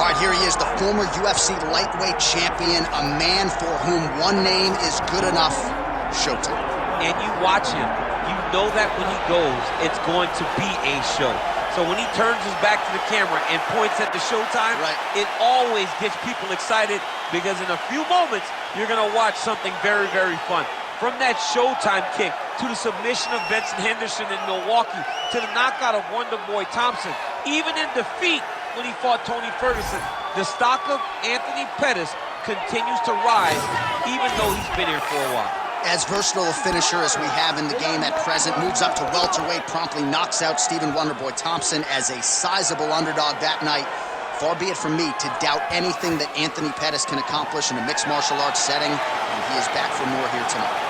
All right, here he is, the former UFC lightweight champion, a man for whom one name is good enough, Showtime. And you watch him, you know that when he goes, it's going to be a show. So when he turns his back to the camera and points at the Showtime, it always gets people excited because in a few moments, you're going to watch something very, very fun. From that Showtime kick to the submission of Benson Henderson in Milwaukee to the knockout of Wonderboy Thompson, even in defeat when he fought Tony Ferguson, the stock of Anthony Pettis continues to rise even though he's been here for a while. As versatile a finisher as we have in the game at present, moves up to welterweight, promptly knocks out Stephen Wonderboy Thompson as a sizable underdog that night. Far be it from me to doubt anything that Anthony Pettis can accomplish in a mixed martial arts setting, and he is back for more here tonight.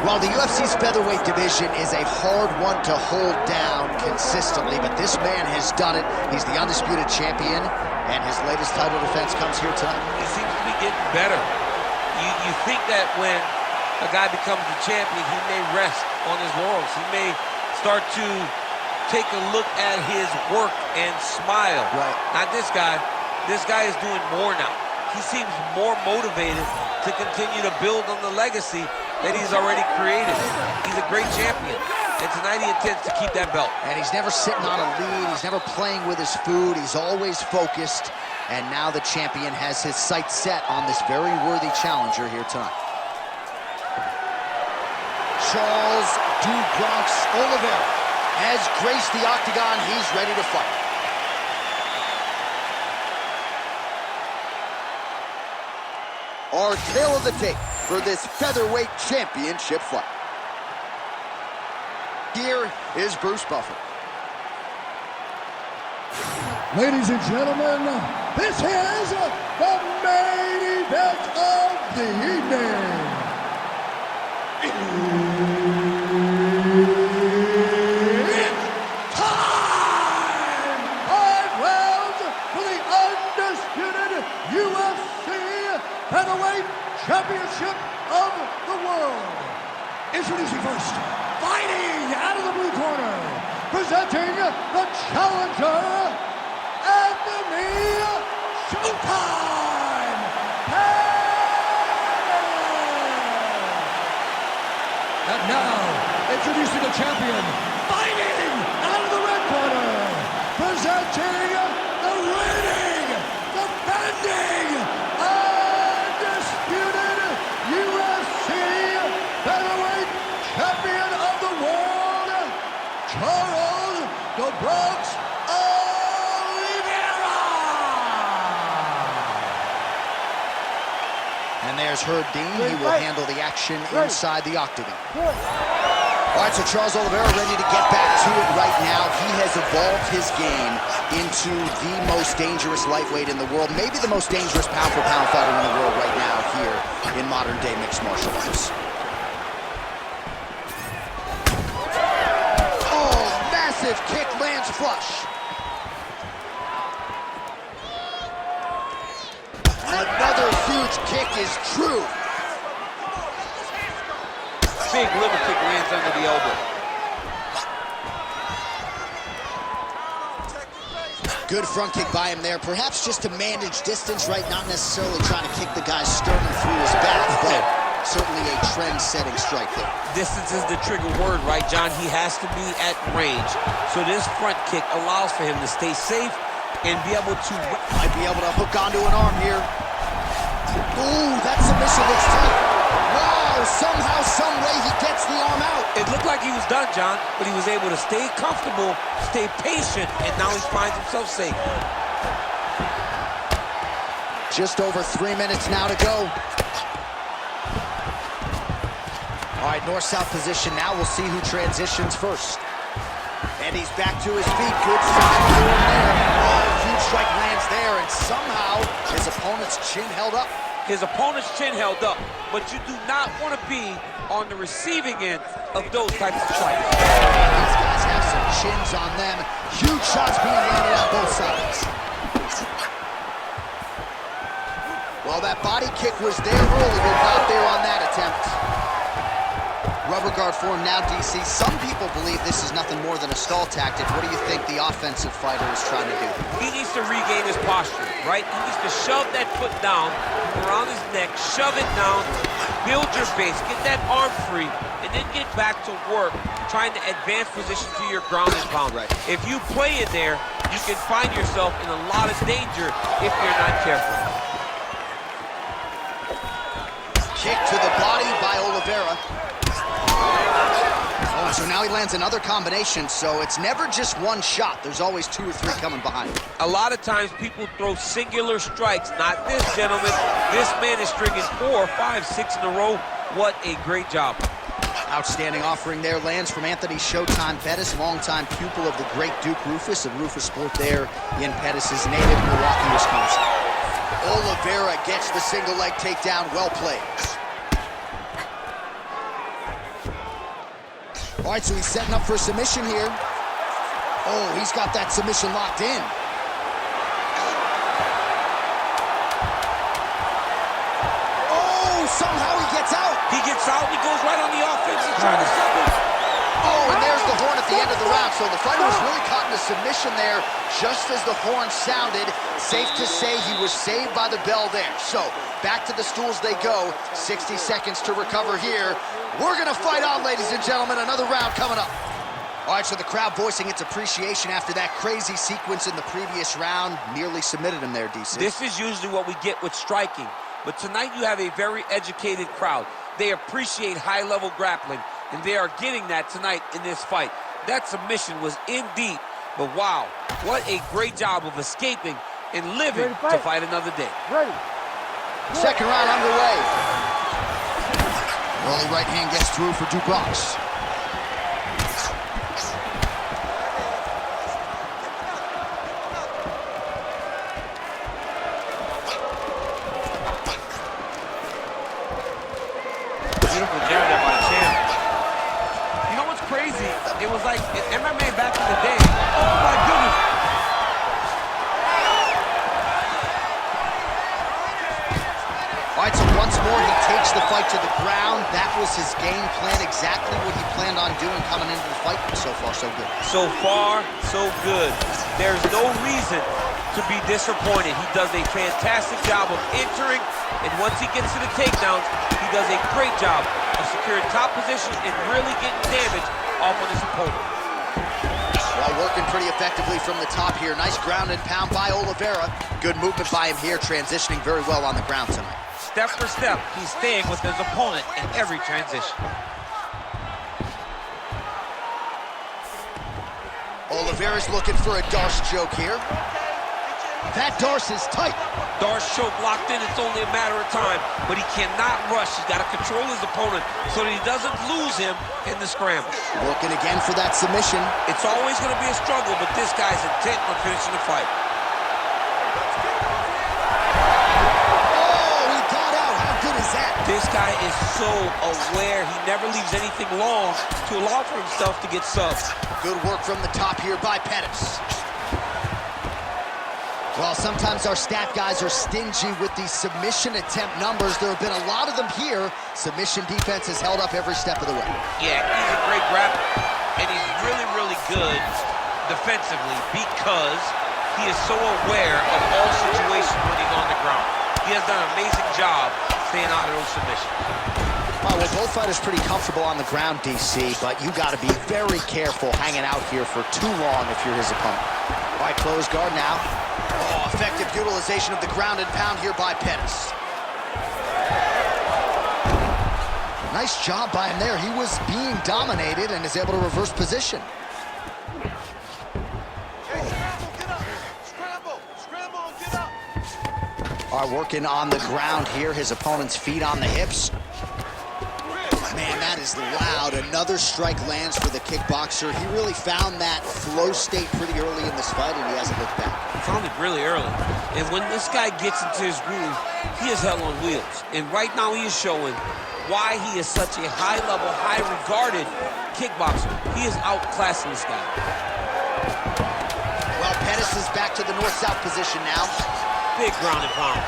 While the UFC's featherweight division is a hard one to hold down consistently, but this man has done it. He's the undisputed champion, and his latest title defense comes here tonight. He seems to be getting better. You think that when a guy becomes the champion, he may rest on his laurels. He may start to take a look at his work and smile. Right. Not this guy. This guy is doing more now. He seems more motivated to continue to build on the legacy that he's already created. He's a great champion, and tonight he intends to keep that belt. And he's never sitting on a lead, he's never playing with his food, he's always focused, and now the champion has his sights set on this very worthy challenger here tonight. Charles "Du Bronx" Oliveira has graced the octagon. He's ready to fight. Our tale of the tape for this featherweight championship fight. Here is Bruce Buffer. Ladies and gentlemen, this is the main event of the evening. It's time! 5 rounds for the undisputed UFC Featherweight Championship of the world. Introducing first, fighting out of the blue corner, presenting the challenger, Anthony Showtime Pettis. And now, introducing the champion, fighting out of the red corner, presenting the reigning, defending, featherweight champion of the world, Charles "Du Bronx" Oliveira. And there's Herb Dean. He will handle the action inside the octagon. All right, so Charles Oliveira ready to get back to it right now. He has evolved his game into the most dangerous lightweight in the world, maybe the most dangerous pound-for-pound fighter in the world right now here in modern-day mixed martial arts. Kick lands flush. Another huge kick is true. Big liver kick lands under the elbow. Good front kick by him there, perhaps just to manage distance, right? Not necessarily trying to kick the guy's sternum through his back, but certainly a trend-setting strike there. Distance is the trigger word, right, John? He has to be at range. So this front kick allows for him to stay safe and be able to... Might be able to hook onto an arm here. Ooh, that submission looks tight. Wow, somehow, some way he gets the arm out. It looked like he was done, John, but he was able to stay comfortable, stay patient, and now he finds himself safe. Just over 3 minutes now to go. All right, north-south position now. We'll see who transitions first. And he's back to his feet. Good strike there. Oh, huge strike lands there, and somehow his opponent's chin held up. His opponent's chin held up, but you do not want to be on the receiving end of those types of strikes. These guys have some chins on them. Huge shots being landed on both sides. Well, that body kick was there early, but not there on that attempt. Rubber guard form now, DC. Some people believe this is nothing more than a stall tactic. What do you think the offensive fighter is trying to do? He needs to regain his posture, right? He needs to shove that foot down around his neck, shove it down, build your base, get that arm free, and then get back to work trying to advance position to your ground and pound. Right. If you play in there, you can find yourself in a lot of danger if you're not careful. Kick to the body by Oliveira. Oh, so now he lands another combination, so it's never just one shot. There's always 2 or 3 coming behind him. A lot of times people throw singular strikes. Not this gentleman. This man is stringing 4, 5, 6 in a row. What a great job. Outstanding offering there lands from Anthony Showtime Pettis, longtime pupil of the great Duke Rufus of Rufus Sport there in Pettis' native Milwaukee, Wisconsin. Oliveira gets the single leg takedown. Well played. All right, so he's setting up for a submission here. Oh, he's got that submission locked in. Oh, somehow he gets out. He gets out and he goes right on the offense and trying to sub him. Oh, and there's the horn at the end of the round. So the fighter was really caught in a submission there just as the horn sounded. Safe to say he was saved by the bell there. So back to the stools they go. 60 seconds to recover here. We're going to fight on, ladies and gentlemen. Another round coming up. All right, so the crowd voicing its appreciation after that crazy sequence in the previous round. Nearly submitted him there, DC. This is usually what we get with striking. But tonight you have a very educated crowd. They appreciate high-level grappling, and they are getting that tonight in this fight. That submission was in deep, but wow, what a great job of escaping and living to fight another day. Ready. Second round underway. Early right hand gets through for Dubois. Beautiful jab there by the champ. You know what's crazy? It was like in MMA back in the day. Oh my goodness. All right, so once more he takes the fight to the ground. That was his game plan, exactly what he planned on doing coming into the fight. So far, so good. So far, so good. There's no reason to be disappointed. He does a fantastic job of entering, and once he gets to the takedowns, he does a great job of securing top position and really getting damage off on his opponent. Well, working pretty effectively from the top here. Nice ground and pound by Oliveira. Good movement by him here, transitioning very well on the ground tonight. Step for step, he's staying with his opponent in every transition. Oliveira's looking for a Darce choke here. That Darce is tight. Darce choke locked in, it's only a matter of time, but he cannot rush. He's got to control his opponent so that he doesn't lose him in the scramble. Looking again for that submission. It's always going to be a struggle, but this guy's intent on finishing the fight. This guy is so aware. He never leaves anything long to allow for himself to get subbed. Good work from the top here by Pettis. Well, sometimes our stat guys are stingy with these submission attempt numbers. There have been a lot of them here. Submission defense has held up every step of the way. Yeah, he's a great grappler, and he's really, really good defensively because he is so aware of all situations when he's on the ground. He has done an amazing job staying out of those submissions. All right, well, both fighters pretty comfortable on the ground, DC, but you got to be very careful hanging out here for too long if you're his opponent. All right, close guard now. Oh, effective utilization of the ground and pound here by Pettis. Nice job by him there. He was being dominated and is able to reverse position. Are working on the ground here. His opponent's feet on the hips. Man, that That is loud. Another strike lands for the kickboxer. He really found that flow state pretty early in this fight, and he hasn't looked back. He found it really early. And when this guy gets into his groove, he is hell on wheels. And right now he is showing why he is such a high-level, high-regarded kickboxer. He is outclassing this guy. Well, Pettis is back to the north-south position now. Big ground and pound.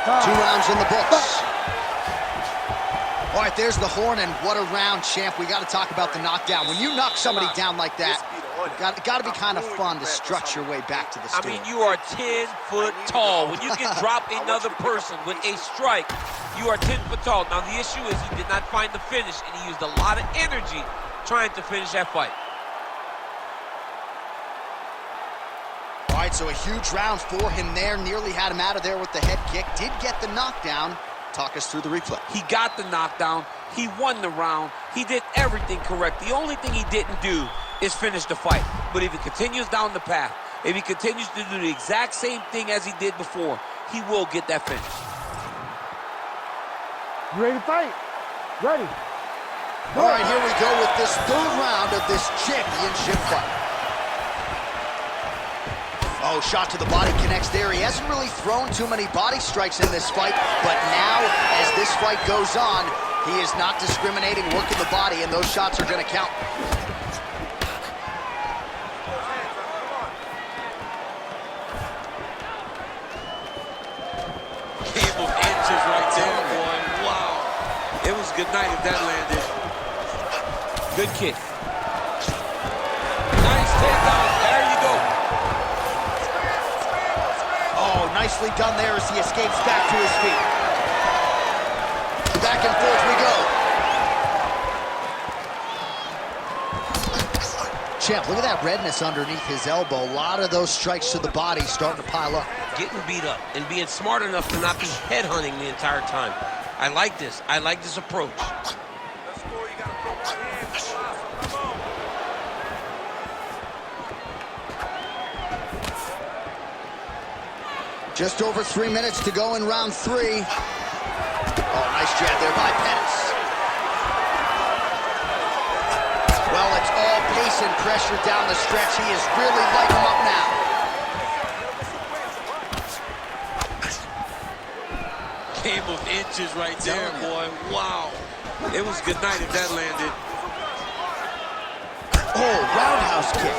2 rounds in the books. All right, there's the horn, and what a round, champ. We got to talk about the knockdown. When you knock somebody down like that, got to be kind of fun to strut your way back to the store. I mean, you are 10 foot tall. When you can drop another person with a strike, you are 10 foot tall. Now, the issue is he did not find the finish, and he used a lot of energy trying to finish that fight. All right, so a huge round for him there. Nearly had him out of there with the head kick. Did get the knockdown. Talk us through the replay. He got the knockdown. He won the round. He did everything correct. The only thing he didn't do is finish the fight. But if he continues down the path, if he continues to do the exact same thing as he did before, he will get that finish. You ready to fight? Ready. All right, here we go with this 3rd round of this championship fight. Oh, shot to the body connects there. He hasn't really thrown too many body strikes in this fight, but now, as this fight goes on, he is not discriminating, working the body, and those shots are going to count. Game of inches right there, boy. Wow. It was good night if that landed. Good kick. Nice takedown. There you go. Oh, nicely done there as he escapes back to his feet. Back and forth we go. Champ, look at that redness underneath his elbow. A lot of those strikes to the body starting to pile up. Getting beat up and being smart enough to not be headhunting the entire time. I like this. I like this approach. Just over 3 minutes to go in round 3. Oh, nice jab there by Pettis. Well, it's all pace and pressure down the stretch. He is really lighting him up now. Game of inches right there, boy. Wow. It was good night if that landed. Oh, roundhouse kick.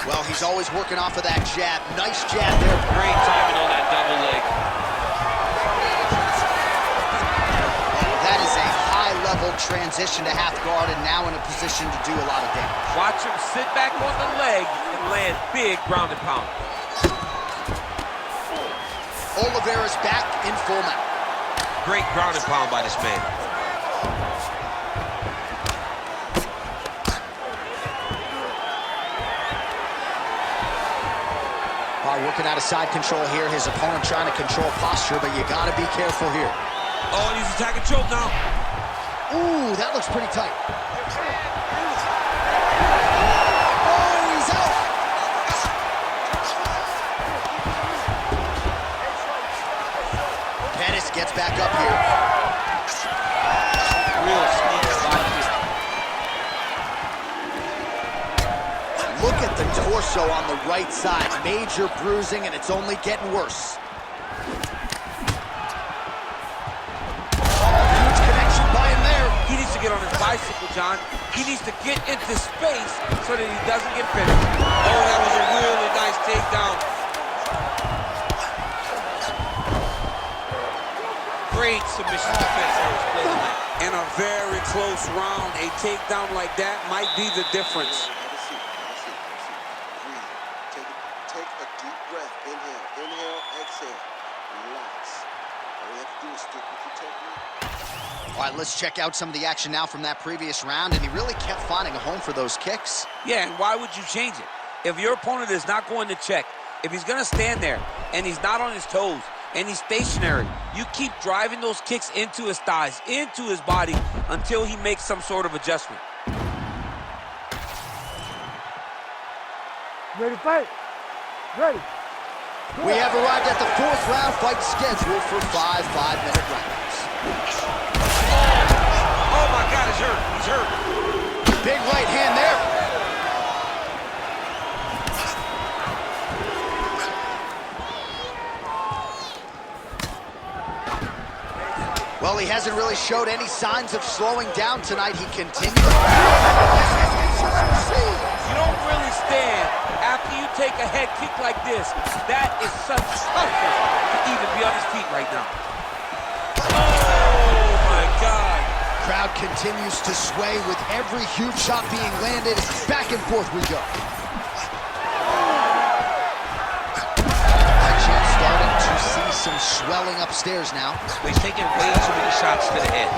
Well, he's always working off of that jab. Nice jab there. Great timing on that double leg. Oh, that is a high-level transition to half guard, and now in a position to do a lot of damage. Watch him sit back on the leg and land big ground and pound. Oliveira's back in full mount. Great ground and pound by this man. Working out of side control here. His opponent trying to control posture, but you got to be careful here. Oh, and he's attacking choke now. Ooh, that looks pretty tight. Oh, he's out. Pettis gets back up here. Real sneaky body kick. Look at the torso on the right side. Major bruising, and it's only getting worse. Huge connection by him there. He needs to get on his bicycle, John. He needs to get into space so that he doesn't get finished. Oh, that was a really nice takedown. Great submission defense on his play tonight. In a very close round, a takedown like that might be the difference. Take a deep breath. Inhale, inhale, exhale. Relax. All you have to do is stick with your technique. All right, let's check out some of the action now from that previous round, and he really kept finding a home for those kicks. Yeah, and why would you change it? If your opponent is not going to check, if he's going to stand there and he's not on his toes and he's stationary, you keep driving those kicks into his thighs, into his body until he makes some sort of adjustment. Ready to fight? Ready. We have arrived at the 4th round fight scheduled for 5 5-minute rounds. Oh my God, he's hurt. He's hurt. Big right hand there. Well, he hasn't really showed any signs of slowing down tonight. He continues. You don't really stand after you take a head kick like this. That is such toughness to even be on his feet right now. Oh, my God. Crowd continues to sway with every huge shot being landed. Back and forth we go. Starting to see some swelling upstairs now. He's taking way too many shots to the head.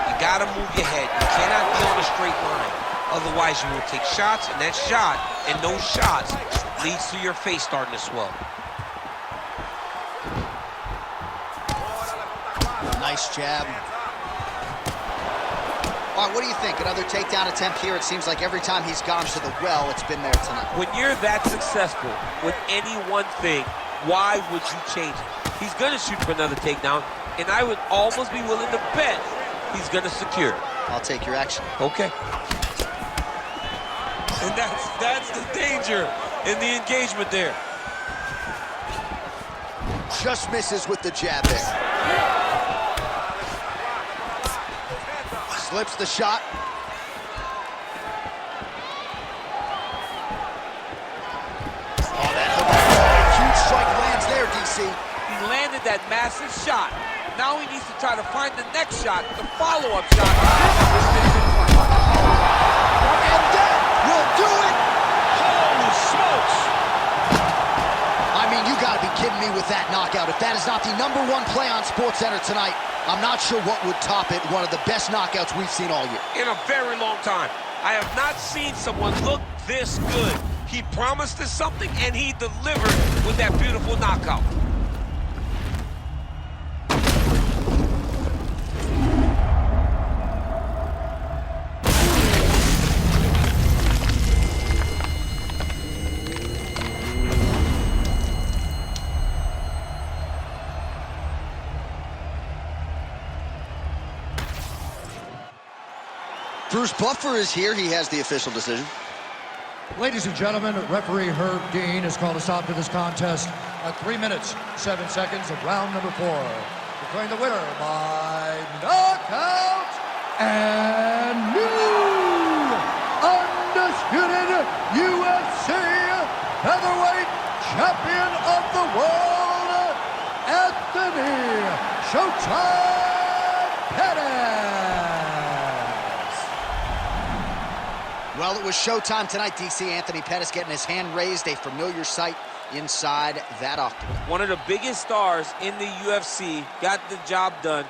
You gotta move your head. You cannot be on a straight line. Otherwise, you will take shots, and that shot and those shots leads to your face starting to swell. Nice jab. All right, what do you think? Another takedown attempt here. It seems like every time he's gone to the well, it's been there tonight. When you're that successful with any one thing, why would you change it? He's going to shoot for another takedown, and I would almost be willing to bet he's going to secure it. I'll take your action. Okay. And that's the danger in the engagement there. Just misses with the jab there. Slips the shot. Oh, that huge strike lands there, DC. He landed that massive shot. Now he needs to try to find the next shot, the follow-up shot. And that will do it! Holy smokes! I mean, you gotta be kidding me with that knockout. If that is not the #1 play on SportsCenter tonight, I'm not sure what would top it. One of the best knockouts we've seen all year. In a very long time. I have not seen someone look this good. He promised us something, and he delivered with that beautiful knockout. Bruce Buffer is here. He has the official decision. Ladies and gentlemen, referee Herb Dean has called a stop to this contest at 3 minutes, 7 seconds of round number 4. Declaring the winner by knockout and new undisputed UFC featherweight champion of the world, Anthony Showtime Pettis. Well, it was showtime tonight, DC. Anthony Pettis getting his hand raised, a familiar sight inside that octagon. One of the biggest stars in the UFC got the job done.